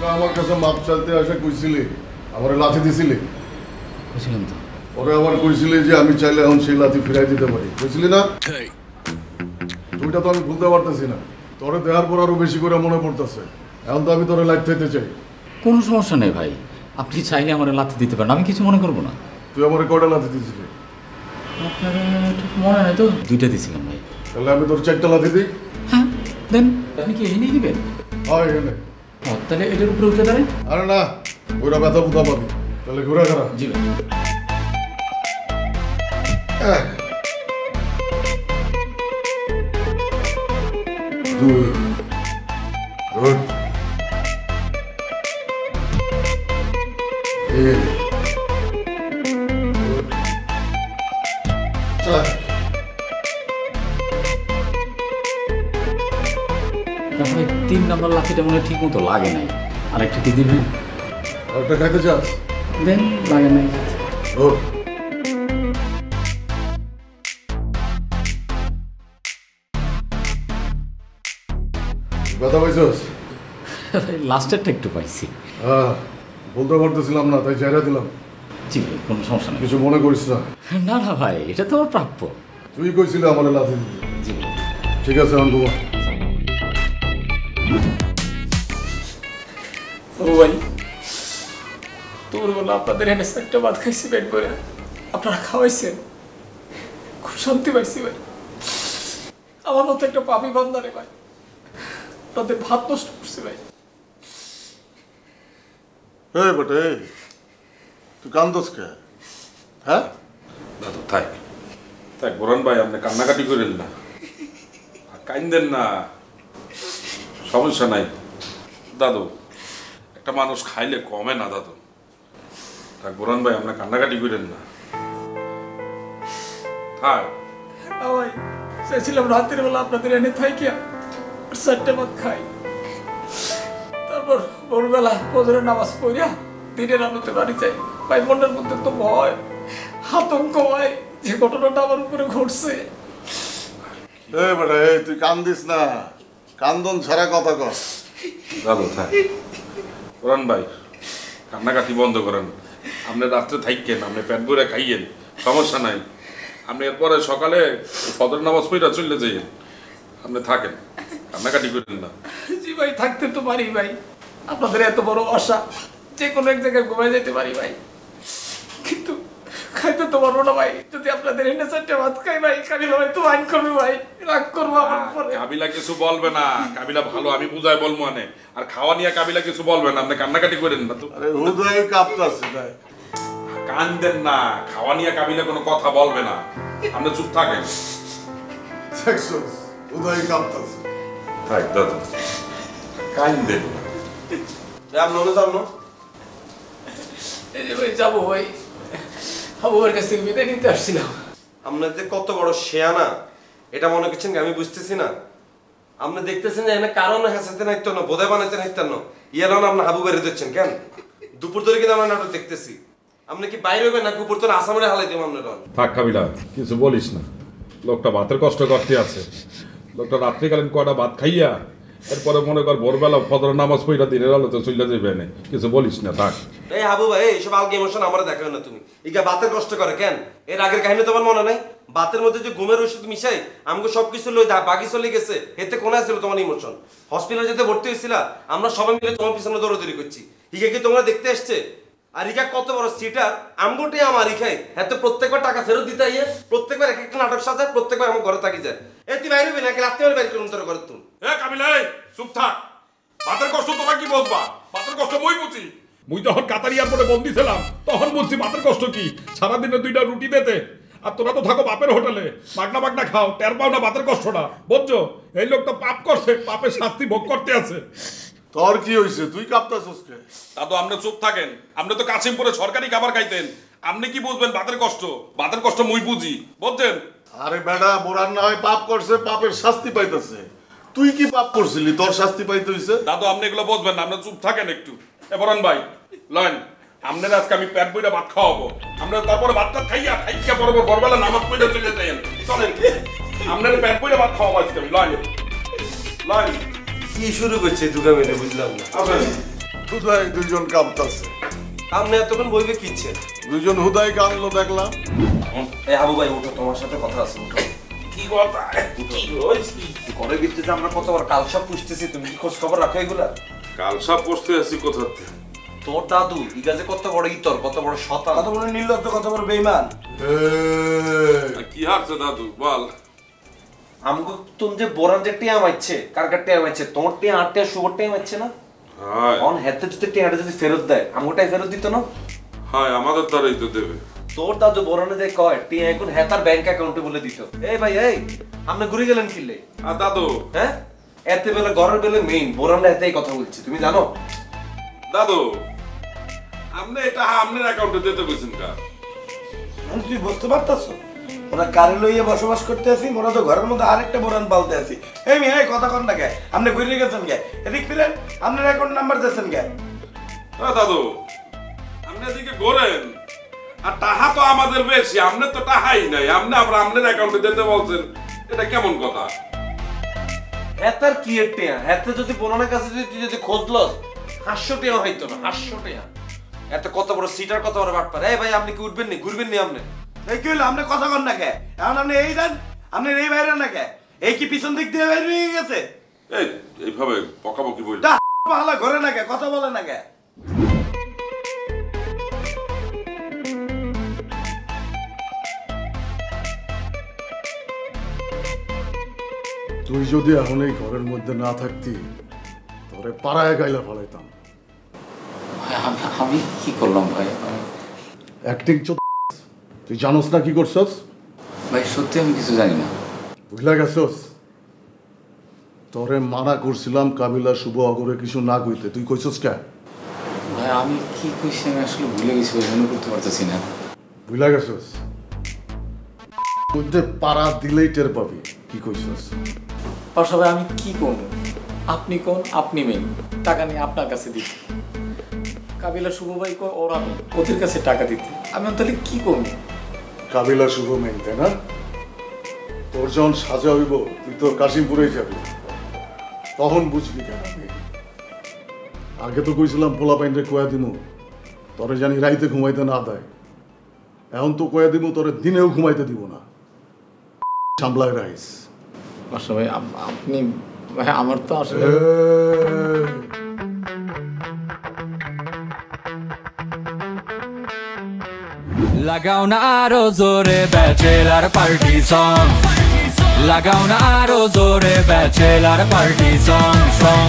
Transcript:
তোরা আমার কাছে মাপ চাইতে আসে কইছিলি আমার লাথি দিছিলি বুঝলেন তো ওরে আবার কইছিলি যে আমি চাইলে এখন সেই লাথি ফিরাই দিতে পারি কইছিলি না তুইটা তো আমি ভুলতে পারতেছি না তোরে দেওয়ার পর আরো বেশি করে মনে পড়তেছে এখন তো আমি তোরে লাইট থাকতে চাই কোনো সমস্যা নেই ভাই আপনি চাইলে আমার লাথি দিতে পারেন আমি কিছু মনে করবো না তুই আমার কয়টা লাথি দিছিলি আপনার ঠিক মনে নাই তো 2টা দিছিলাম ভাই তাহলে আমি তোর 4টা লাথি দিই হ্যাঁ দেন আপনি কি এই নিয়ে দিবেন হয় এখানে তাহলে এটার উপরে উঠে দাঁড়ান আরে না ওইটা ব্যথা বুথা পাবি তাহলে ঘুরে খারা জি ভাই দুই গুড তিন চার ভাই 3 নম্বর লাঠিটা মনে ঠিক মতো লাগে নাই আরেকটা কি দিবেন আরেকটা খাইতে চাস দেন লাগে নাই গুড ব্যথা পাইছস লাস্টেরটা একটু পাইছি হ্যাঁ বলতে পারতেছিলাম না তাই চাইরা দিলাম জি ভাই কোনো সমস্যা নেই কিছু মনে করিস না না না ভাই এটা তো আমার প্রাপ্য তুই কইছিলি আমার লাথি দিতে জি ভাই ঠিক আছে এখন ঘুমা ও ভাই তোর বলো আপনাদের এনে একটা ভাত খাইছি পেট করে আপনারা খাওয়াইছেন খুব শান্তি পাইছি ভাই আমার মতো একটা পাপি বান্দারে ভাই আপনাদের ভাত নষ্ট করছে ভাই এই বেটে তুই কান্দস কে হ্যাঁ দাদু থাক থাক বোরান ভাই আপনি কান্নাকাটি করেন না কাইন্দেন না সমস্যা নাই দাদু একটা মানুষ খাইলে কমে না দাদু থাক বোরান ভাই আপনি কান্নাকাটি করেন না থাক ভাই চাইছিলাম রাতের বেলা আপনাদের এনে থাইকিয়া 4টা ভাত খাই তারপর ভোরবেলা ফজরের নামাজ পড়িয়া দিনের আলোতে বাড়ি যাই ভাই মনের মধ্যে তো ভয় আতঙ্ক ভাই যে ঘটনাটা আমার উপরে ঘটছে এই বেটে তুই কান্দিস না কান্দন ছাড়া কথা কর দাদু থাক বোরান ভাই কান্নাকাটি বন্ধ করেন আপনি রাত্রে থাকেন আপনি পেট ভরে খাইয়েন সমস্যা নাই আপনি এরপরে সকালে ফজর নামাজ পড়া চলে যাইয়েন আপনি থাকেন কান্নাকাটি করেন না জি ভাই থাকতে তো পারি ভাই আপনাদের এত বড় আশা যে কোনো এক জায়গায় ঘুমাই যেতে পারি ভাই কিন্তু খাইতে তো পারবো না ভাই যদি আপনাদের এনে 4টা ভাত খাই ভাই কাবিলা ভাই তো আইন করবে ভাই রাগ করবো আমার উপরে কাবিলা কিছু বলবে না কাবিলা ভালো আমি বুঝাই বলবো মানে আর খাওয়া নিয়ে কাবিলা কিছু বলবে না আপনি কান্নাকাটি করেন না তো আরে হুদয় কাঁপতাছে তাই কান্দেন না খাওয়া নিয়ে কাবিলা কোনো কথা বলবে না আপনি চুপ থাকেন দেখছস হুদয় কাঁপতাছে থাক দাদা কান্দেন না এই যে ভাই যাবো ভাই আবুর কাছ থেকে বিদায় নিতে আসছিলাম আপনার যে কত বড় শেয়ানা এটা মনে করছেন আমি বুঝতেছি না আপনি দেখতেছেন যে এখানে কারণ হাসাতে নাইতো না বোধহয় বানাইতে নাইতেন না ইয়ালান আপনি হাবু বেড়ে দিচ্ছেন কেন দুপুর ধরে কিন্তু আমরা নাটক দেখতেছি আপনি কি বাইরে হইবেন না উপর তো আসামে হালাই দেব আপনার থাক কাবিলা কিছু বলিস না লোকটা ভাতের কষ্ট করতে আছে লোকটা রাত্রিকালীন কয়টা ভাত খাইয়া এরপরে মনে কর ভোরবেলা ফজর নামাজ পড়া দিনের আলোতে চলে যাবে না কিছু বলিস না থাক এই হাবু ভাই এইসব আলগে ইমোশন আমার দেখাবে না তুমি ইগা বাতের কষ্ট করে কেন এর আগের কাহিনী তোমার মনে নাই বাতের মধ্যে যে ঘুমের ওষুধ মিশাই আমাকে সবকিছু লই বাকি চলে গেছে এতে কোন ছিল তোমার ইমোশন হসপিটালে যেতে ভর্তি হয়েছিল আমরা সবাই মিলে তোমার পিছনে দৌড়াদৌড়ি করছি ইগা কি তোমরা দেখতে আসছে আর ইগা কত বড় সিটার আমগোটে আমার ইখাই এত প্রত্যেকবার টাকা ফেরত দিতে আইয়ে প্রত্যেকবার এক একটা নাটক সাজায় প্রত্যেকবার আমার ঘরে থাকি যায় এই তুই বাইরে হবি নাকি রাত্রে বাইরে করুন তোর ঘরে তুমি কাবিলা চুপ থাক ভাতের কষ্ট তোরা কি বলবা ভাতের কষ্ট মই বুঝি মুই যখন কাতার এয়ারপোর্টে বন্দি ছিলাম তখন বলছি ভাতের কষ্ট কি সারাদিনে 2টা রুটি দিতে আর তোরা তো থাকো বাপের হোটেলে মাগনা মাগনা খাও টের পাও না ভাতের কষ্টটা বুঝছো এই লোক তো পাপ করছে পাপের শাস্তি ভোগ করতে আছে তোর কি হইছে তুই কাঁপতাছস কে দাদু আপনি চুপ থাকেন আপনি তো কাশিমপুরে সরকারি খাবার খাইতেন আপনি কি বুঝবেন ভাতের কষ্ট মুই বুঝি বুঝছেন আরে বেটা বোরান না হয় পাপ করছে পাপের শাস্তি পাইতেছে তুই কি পাপ করছিলি তোর শাস্তি পাইতে হইছে দাদু আপনি এগুলো বুঝবেন না আপনি চুপ থাকেন একটু এবরন ভাই লয়েন আপনার আজকে আমি পেট বইটা ভাত খাওয়াবো আমরা তারপরে ভাতটা খাইয়া বরাবর ভোরবেলা নামাজ পড়ে চলে যাই চলেন আপনার পেট বইটা ভাত খাওয়াবো আজকে আমি লয়েন কি শুরু করছে দুগা মিলে বুঝলাম না আসেন হুদাই দুইজন কামতাছে। আপনি এতক্ষণ বইবে কি ইচ্ছে? দুইজন হুদাই কামলো দেখলাম। এই হাবু ভাই উঠো, তোমার সাথে কথা আছে, উঠো। কি কথা কি হইছে? ঘরের ভিতরে আমরা কতবার কাল সব পুষতেছি, তুমি কি খোঁজ খবর রাখো এগুলা? কাল সব বসতে আছি কোথাতে? তোর দাদু ইগাজে কত বড় ইতর, কত বড় শতান, কত বড় নির্লজ্জ, কত বড় বেঈমান। কি হারছে দাদু বল? আমগো তুমি যে বোরান যে টিয়া মাইছে, কারকার টিয়া মাইছে, তোমার টিয়া আর টিয়া সুবর টিয়া মাইছে না? হায় অন হেতে যদি টিয়াটা যদি ফেরত দেয়, আমগোটাই ফেরত দিত না? হায় আমাদের দ্বারাই তো দেবে। তোর দাদু বোরানে যে কয় টিয়া এখন হেতার ব্যাংক অ্যাকাউন্টে বলে দিত। এই ভাই এই, আপনি ঘুরে গেলেন কিলে? আর দাদু হ্যাঁ, এতে বেলা ঘরের বেলে মেইন বোরানরা এতেই কথা বলছি, তুমি জানো? দাদু আপনি এটা আপনার অ্যাকাউন্টে দিতে কইছেন কা? তুই বুঝতে পারতাছো ওরা কারে লইয়ে বসবাস করতে আছি, মোরা তো ঘরের মধ্যে আরেকটা বোরান পালতে আছি। এই মেয়ে কথা কন না কে? আপনি ঘুরে গেছেন কে? এদিক ফিরেন, আপনার অ্যাকাউন্ট নাম্বার দিয়েছেন কে? দাদু আপনি এদিকে ঘোরেন, আর টাহা তো আমাদের বেশি, আপনার তো টাহাই নাই, আপনি আমরা আপনার অ্যাকাউন্টে দিতে বলছেন, এটা কেমন কথা? হেতার কি এর টিয়া? হেতে যদি বোরানের কাছে যদি তুই যদি খোঁজ লস, 500 টিয়া হইতো না, 500 টিয়া। এত কত বড় সিটার, কত বড় বাটপার। এই ভাই আপনি কি উঠবেন নি, ঘুরবেন নি আপনি? এই কি হলো? আপনি কথা কন না কে? এখন আপনি এই দেন, আপনি এই বাইরে না কে? এই কি পিছন দিক দিয়ে বাইরে হয়ে গেছে? এইভাবে বকাবকি বলি তা ভালো ঘরে না কে? কথা বলে না কে? তুই যদি এখন এই ঘরের মধ্যে না থাকতি, তোরে পাড়ায় গাইলা ফলাইতাম। ভাই আমি কি করলাম ভাই? অ্যাক্টিং তুই জানোস না কি করছস? ভাই সত্যি আমি কিছু জানি না। বুঝলা গেছস? তোরে মানা করছিলাম কাবিলা শুভ অগরে কিছু না কইতে, তুই কইছস কে? ভাই আমি কি কইছি আমি আসলে ভুলে গেছি ভাই, মনে করতে পারতেছি না। বুঝলা গেছস? মধ্যে পাড়া দিলেই টের পাবি কি কইছস। পাশা ভাই আমি কি করবো? আপনি কোন, আপনি মেন টাকা নিয়ে আপনার কাছে দিতে, কাবিলা শুভ ভাই কো ওর আমি ওদের কাছে টাকা দিতে, আমি তাহলে কি করবো? কাবিলা শুভ মেন তাই না? তোর যখন সাজা হইব তুই তোর কাশিমপুরে যাবি, তখন বুঝবি কেন। আগে তো কইছিলাম পোলা পাইনরে কয়া দিমু তোরে জানি রাইতে ঘুমাইতে না দেয়, এখন তো কয়া দিমু তোরে দিনেও ঘুমাইতে দিব না। সামলায় রাইস। পাশা ভাই আপনি ভাই আমার তো আসলে লাগাও না আরো জোরে ব্যাচেলার পার্টি সং, লাগাও না আরো জোরে ব্যাচেলার পার্টি সং।